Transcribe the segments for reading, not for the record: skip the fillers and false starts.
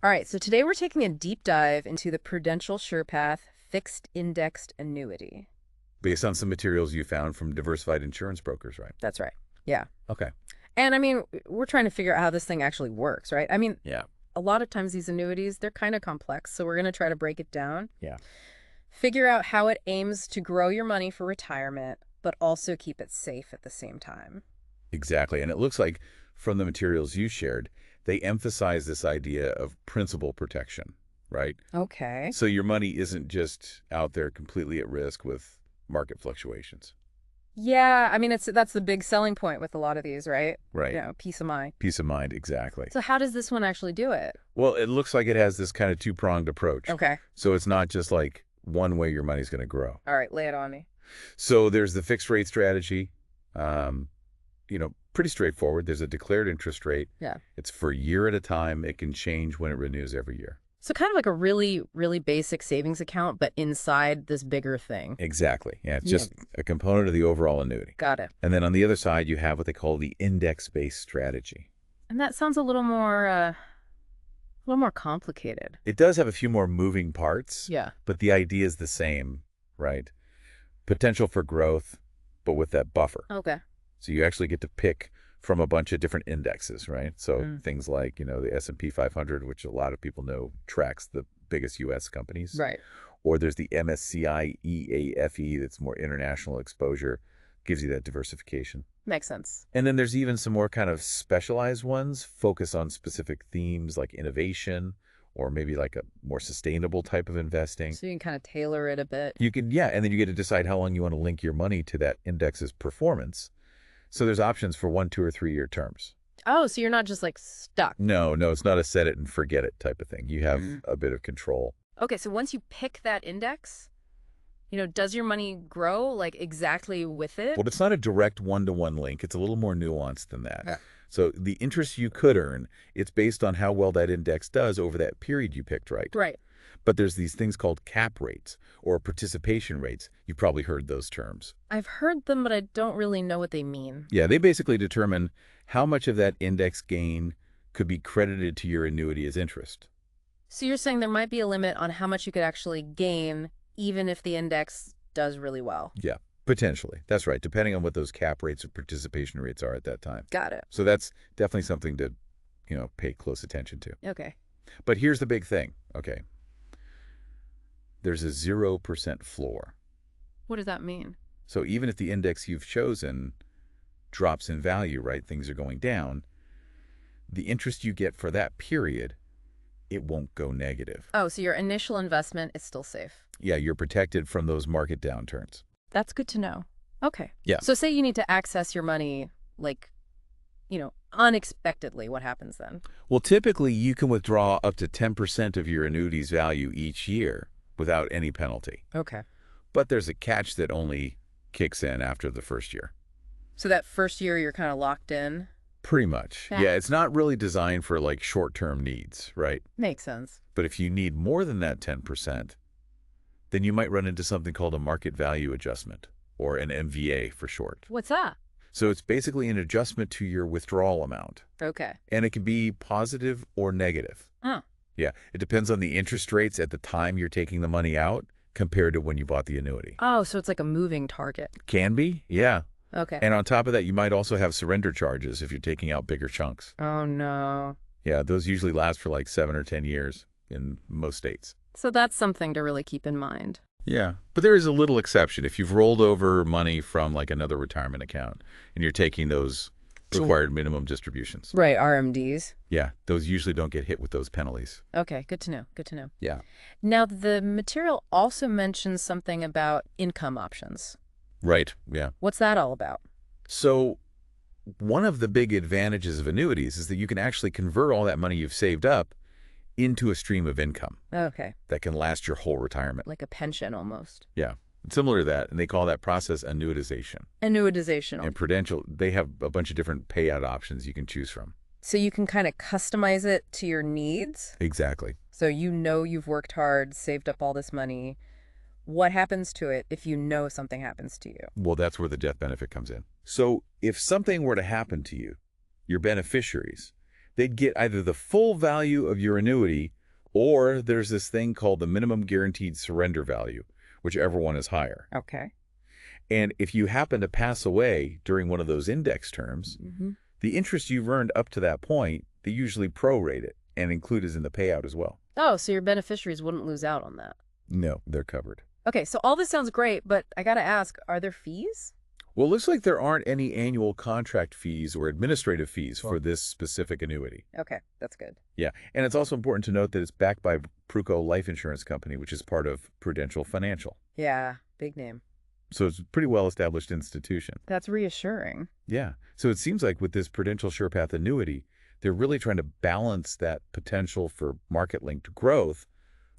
All right, so today we're taking a deep dive into the Prudential SurePath Fixed Indexed Annuity. Based on some materials you found from Diversified Insurance Brokers, right? That's right. Yeah. Okay. And I mean, we're trying to figure out how this thing actually works, right? I mean, Yeah. a lot of times these annuities, they're kind of complex, so we're going to try to break it down, Yeah. figure out how it aims to grow your money for retirement, but also keep it safe at the same time. Exactly. And it looks like from the materials you shared, they emphasize this idea of principal protection, right? Okay. So your money isn't just out there completely at risk with market fluctuations. Yeah, I mean, that's the big selling point with a lot of these, right? Right. Peace of mind. Peace of mind, exactly. So how does this one actually do it? Well, it looks like it has this kind of two-pronged approach. Okay. So it's not just like one way your money's going to grow. All right, lay it on me. So there's the fixed rate strategy. Pretty straightforward. There's a declared interest rate. Yeah. It's for a year at a time. It can change when it renews every year. So kind of like a really, really basic savings account, but inside this bigger thing. Exactly. Yeah, it's just a component of the overall annuity. Got it. And then on the other side, you have what they call the index-based strategy. And that sounds a little more complicated. It does have a few more moving parts, Yeah. but the idea is the same, right? Potential for growth, but with that buffer. Okay. So you actually get to pick from a bunch of different indexes, right? So things like, the S&P 500, which a lot of people know tracks the biggest U.S. companies. Right. Or there's the MSCI EAFE that's more international exposure, gives you that diversification. Makes sense. And then there's even some more kind of specialized ones, focus on specific themes like innovation or maybe like a more sustainable type of investing. So you can kind of tailor it a bit. You can, yeah, and then you get to decide how long you want to link your money to that index's performance. So there's options for 1, 2, or 3-year terms. Oh, so you're not just like stuck. No, it's not a set it and forget it type of thing. You have a bit of control. Okay, so once you pick that index, does your money grow like exactly with it? Well, it's not a direct one-to-one link. It's a little more nuanced than that. Yeah. So the interest you could earn, it's based on how well that index does over that period you picked, right? Right. But there's these things called cap rates or participation rates. You've probably heard those terms. I've heard them, but I don't really know what they mean. Yeah, they basically determine how much of that index gain could be credited to your annuity as interest. So you're saying there might be a limit on how much you could actually gain even if the index does really well. Yeah, potentially. That's right, depending on what those cap rates or participation rates are at that time. Got it. So that's definitely something to, pay close attention to. Okay. But here's the big thing, okay? There's a 0% floor. What does that mean? So even if the index you've chosen drops in value, right, things are going down, the interest you get for that period, it won't go negative. Oh, so your initial investment is still safe. Yeah, you're protected from those market downturns. That's good to know. Okay. Yeah. So say you need to access your money, like, unexpectedly. What happens then? Well, typically you can withdraw up to 10% of your annuity's value each year without any penalty. Okay. But there's a catch that only kicks in after the first year. So that first year you're kind of locked in? Pretty much. Yeah, it's not really designed for like short-term needs, right? Makes sense. But if you need more than that 10%, then you might run into something called a market value adjustment, or an MVA for short. What's that? So it's basically an adjustment to your withdrawal amount. Okay. And it can be positive or negative. Oh. Yeah, it depends on the interest rates at the time you're taking the money out compared to when you bought the annuity. Oh, so it's like a moving target. Can be, yeah. Okay. And on top of that, you might also have surrender charges if you're taking out bigger chunks. Oh, no. Yeah, those usually last for like 7 or 10 years in most states. So that's something to really keep in mind. Yeah, but there is a little exception. If you've rolled over money from like another retirement account and you're taking those required minimum distributions. Right, RMDs. Yeah, those usually don't get hit with those penalties. Okay, good to know. Good to know. Yeah. Now, the material also mentions something about income options. Right, yeah. What's that all about? So one of the big advantages of annuities is that you can actually convert all that money you've saved up into a stream of income. Okay. That can last your whole retirement. Like a pension almost. Yeah. Similar to that, and they call that process annuitization. Annuitization. And Prudential, they have a bunch of different payout options you can choose from. So you can kind of customize it to your needs? Exactly. So you've worked hard, saved up all this money. What happens to it if something happens to you? Well, that's where the death benefit comes in. So if something were to happen to you, your beneficiaries, they'd get either the full value of your annuity, or there's this thing called the minimum guaranteed surrender value, whichever one is higher. Okay. And if you happen to pass away during one of those index terms, the interest you've earned up to that point, they usually prorate it and include it in the payout as well. Oh, so your beneficiaries wouldn't lose out on that. No, they're covered. Okay, so all this sounds great, but I gotta ask, are there fees? Well, it looks like there aren't any annual contract fees or administrative fees for this specific annuity. Okay, that's good. Yeah, and it's also important to note that it's backed by Pruco Life Insurance Company, which is part of Prudential Financial. Yeah, big name. So it's a pretty well-established institution. That's reassuring. Yeah, so it seems like with this Prudential SurePath annuity, they're really trying to balance that potential for market-linked growth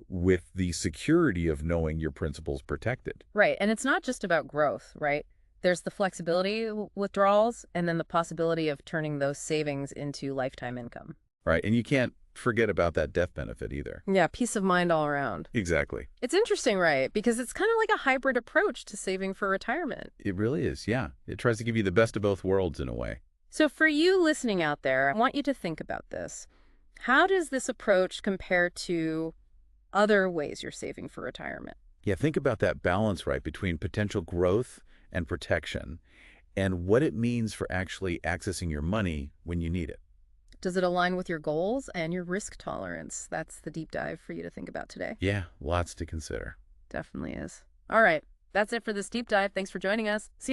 with the security of knowing your principal's protected. Right, and it's not just about growth, right? There's the flexibility withdrawals and then the possibility of turning those savings into lifetime income. Right, and you can't forget about that death benefit either. Yeah, peace of mind all around. Exactly. It's interesting, right? Because it's kind of like a hybrid approach to saving for retirement. It really is, yeah. It tries to give you the best of both worlds in a way. So for you listening out there, I want you to think about this. How does this approach compare to other ways you're saving for retirement? Yeah, think about that balance, right, between potential growth and protection and what it means for actually accessing your money when you need it. Does it align with your goals and your risk tolerance? That's the deep dive for you to think about today. Yeah, lots to consider. Definitely is. All right. That's it for this deep dive. Thanks for joining us. See you